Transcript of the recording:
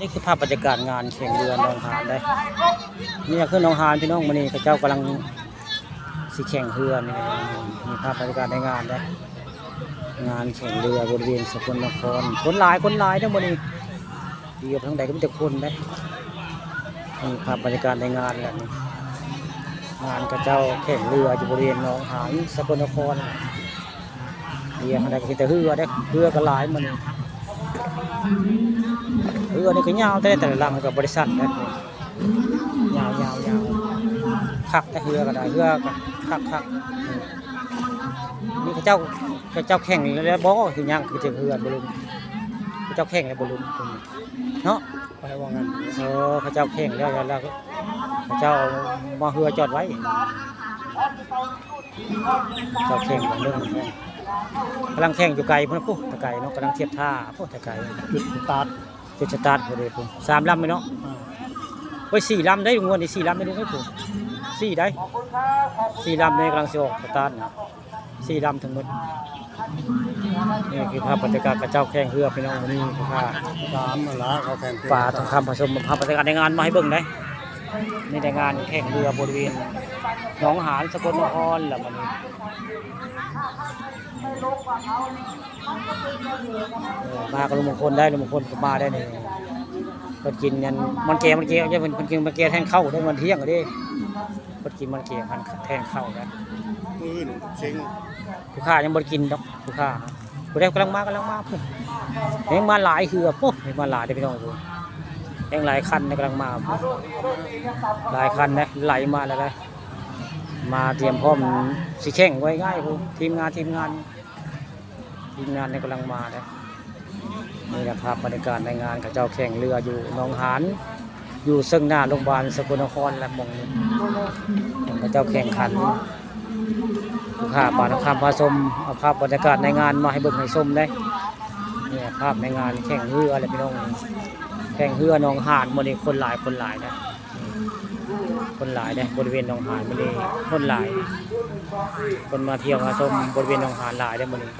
นี่คือภาพบรรยากาศงานแข่งเรือหนองหานได้นี่คือหนองหานพี่น้องมื้อนี้พระเจ้ากำลังสิแข่งเรือนี่มีภาพบรรยากาศในงานได้งานแข่งเรือบริเวณสกลนครคนหลายทั้งมื้อนี้ดีกับทั้งใดก็มีแต่คนได้นี่ภาพบรรยากาศในงานแหละนี่งานพระเจ้าแข่งเรืออยู่บริเวณหนองหานสกลนครเรืออะไรก็มีแต่เรือได้เรือก็หลายมื้อนี้เรือนี่ก็ยาวแต่ละลำกับบริษัทนะยาวคักแต่เรือก็ได้เรือก็คักนี่พระเจ้าแข่งแล้วบอกว่าคือยังคือเรือบอลลูนพระเจ้าแข่งแล้วบอลลูนเนาะไปว่างั้นพระเจ้าแข่งแล้วพระเจ้ามาเรือจอดไว้เจ้าแข่งเรื่องกำลังแข่งอยู่ไกลพุ่นปุ๊ตะไกลเนาะกำลังเทียบท่าปุ๊ตะไกลจุดสตาร์ทพอดีพุ่น3 ลำไหมเนาะโอ้ย4 ลำได้งวดนี้4 ลำได้ดูไหมพุ่น4 ได้4 ลำในกำลังสิออกสตาร์ทนะ4 ลำทั้งหมดนี่คือภาพบรรยากาศพระเจ้าแข่งเรือพี่น้องวันนี้คือภาพ3แล้วเขาแข่งป่าทองคำผสมภาพบรรยากาศในงานมาให้เบิ่งได้นี่ในงานแข่งเรือบริเวณหนองหานสกลนครแล้วมันมากับลุงมงคลได้ลุงมงคลก็มาได้เนี่ยก็กินยันมันเกยจะเป็นคนกินมันเกยแทนเข้าได้วันเที่ยงก็ได้ก็กินมันเกยพันแทนเข้าได้เชิงผู้ข้ายังบริกินดอกผู้ข้าผู้ใดกำลังมาพุ่งเองมาหลายคือปุ๊บเองมาหลายได้พี่น้องพุ่งเองหลายคันกำลังมาหลายคันนะไหลมาแล้วเลยมาเตรียมพร้อมสิแข่งไว้ง่ายพุ่งทีมงานในกำลังมาเลยนี่แหละภาพบรรยากาศในงานกับเจ้าแข่งเรืออยู่หนองหานอยู่ซึ่งหน้าโรงพยาบาลสกลนครและมงกับเจ้าแข่งขันผู้ข้าป่าทองคำผสมเอาภาพบรรยากาศในงานมาให้เบิ่งให้ชมได้นี่ภาพในงานแข่งเรืออะไรพี่น้องแข่งเรือหนองหานมื้อนี้คนหลายนะคนหลายนะบริเวณหนองหานมื้อนี้คนหลายคนมาเที่ยวมาชมบริเวณหนองหานหลายได้มื้อนี้